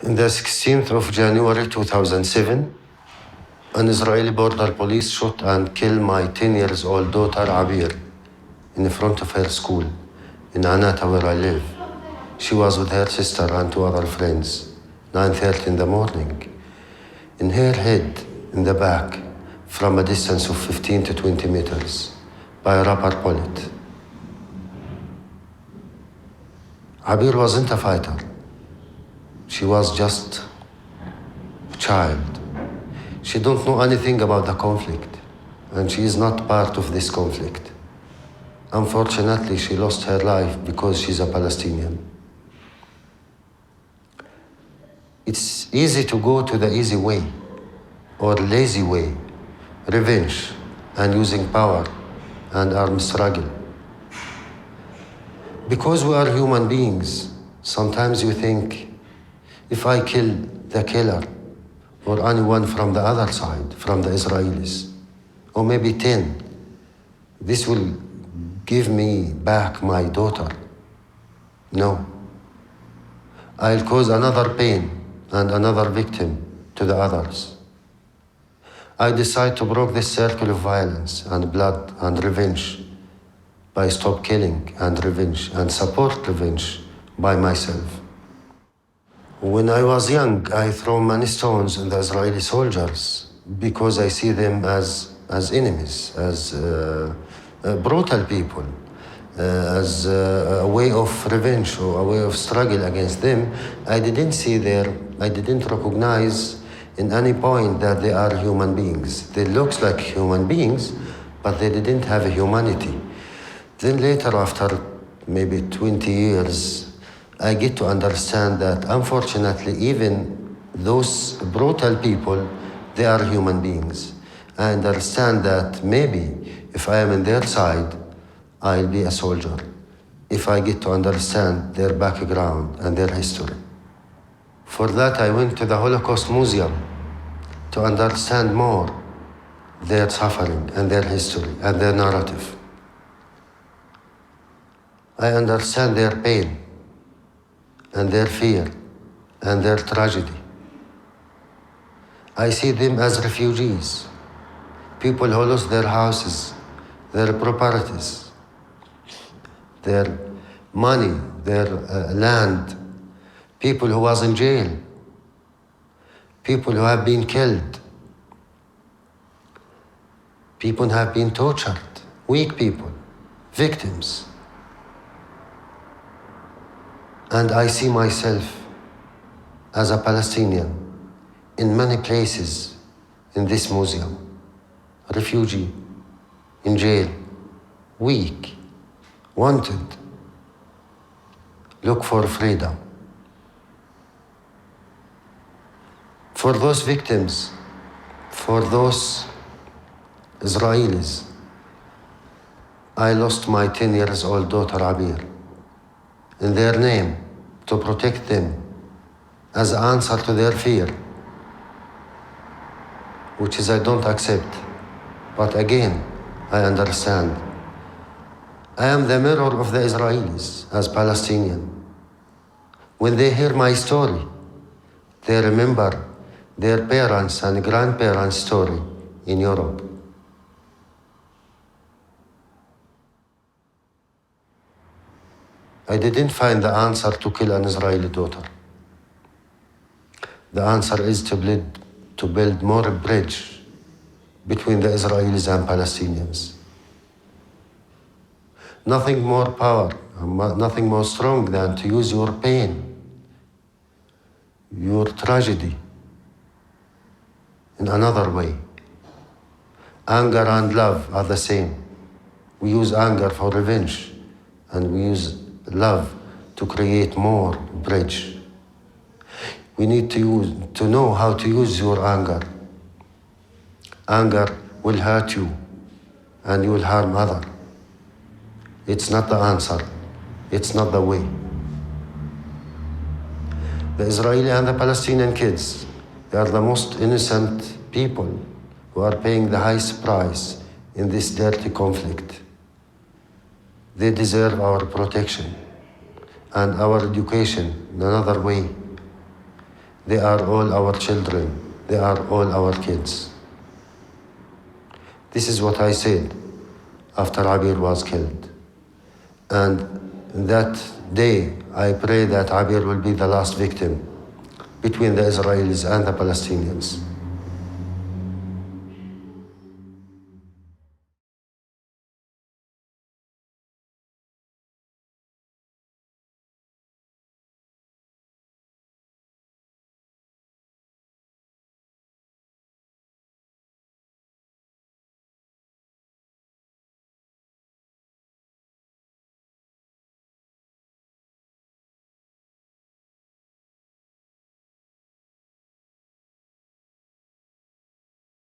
On the 16th of January 2007, an Israeli border police shot and killed my 10-year-old daughter Abir in front of her school in Anath, where I live. She was with her sister and two other friends, 9:30 in the morning. In her head, in the back, from a distance of 15 to 20 meters, by a rubber bullet. Abir wasn't a fighter. She was just a child. She don't know anything about the conflict, and she is not part of this conflict. Unfortunately, she lost her life because she's a Palestinian. It's easy to go to the easy way or lazy way, revenge and using power and armed struggle. Because we are human beings, sometimes you think, if I kill the killer or anyone from the other side, from the Israelis, or maybe 10, this will give me back my daughter. No. I'll cause another pain and another victim to the others. I decide to break this circle of violence and blood and revenge by stop killing and revenge and support revenge by myself. When I was young, I threw many stones at the Israeli soldiers because I see them as enemies, as brutal people, as a way of revenge or a way of struggle against them. I didn't recognize in any point that they are human beings. They look like human beings, but they didn't have a humanity. Then later, after maybe 20 years, I get to understand that unfortunately, even those brutal people, they are human beings. I understand that maybe if I am in their side, I'll be a soldier, if I get to understand their background and their history. For that, I went to the Holocaust Museum to understand more their suffering and their history and their narrative. I understand their pain and their fear and their tragedy. I see them as refugees, people who lost their houses, their properties, their money, their land, people who was in jail, people who have been killed, people who have been tortured, weak people, victims. And I see myself as a Palestinian in many places in this museum. A refugee, in jail, weak, wanted, look for freedom. For those victims, for those Israelis, I lost my 10-year-old daughter Abir. In their name, to protect them as an answer to their fear, which is I don't accept. But again, I understand. I am the mirror of the Israelis as Palestinian. When they hear my story, they remember their parents' and grandparents' story in Europe. I didn't find the answer to kill an Israeli daughter. The answer is to build more bridge between the Israelis and Palestinians. Nothing more power, nothing more strong than to use your pain, your tragedy in another way. Anger and love are the same. We use anger for revenge, and we use love to create more bridge. We need to know how to use your anger. Anger will hurt you and you will harm others. It's not the answer. It's not the way. The Israeli and the Palestinian kids, they are the most innocent people who are paying the highest price in this dirty conflict. They deserve our protection and our education in another way. They are all our children. They are all our kids. This is what I said after Abir was killed. And that day, I pray that Abir will be the last victim between the Israelis and the Palestinians.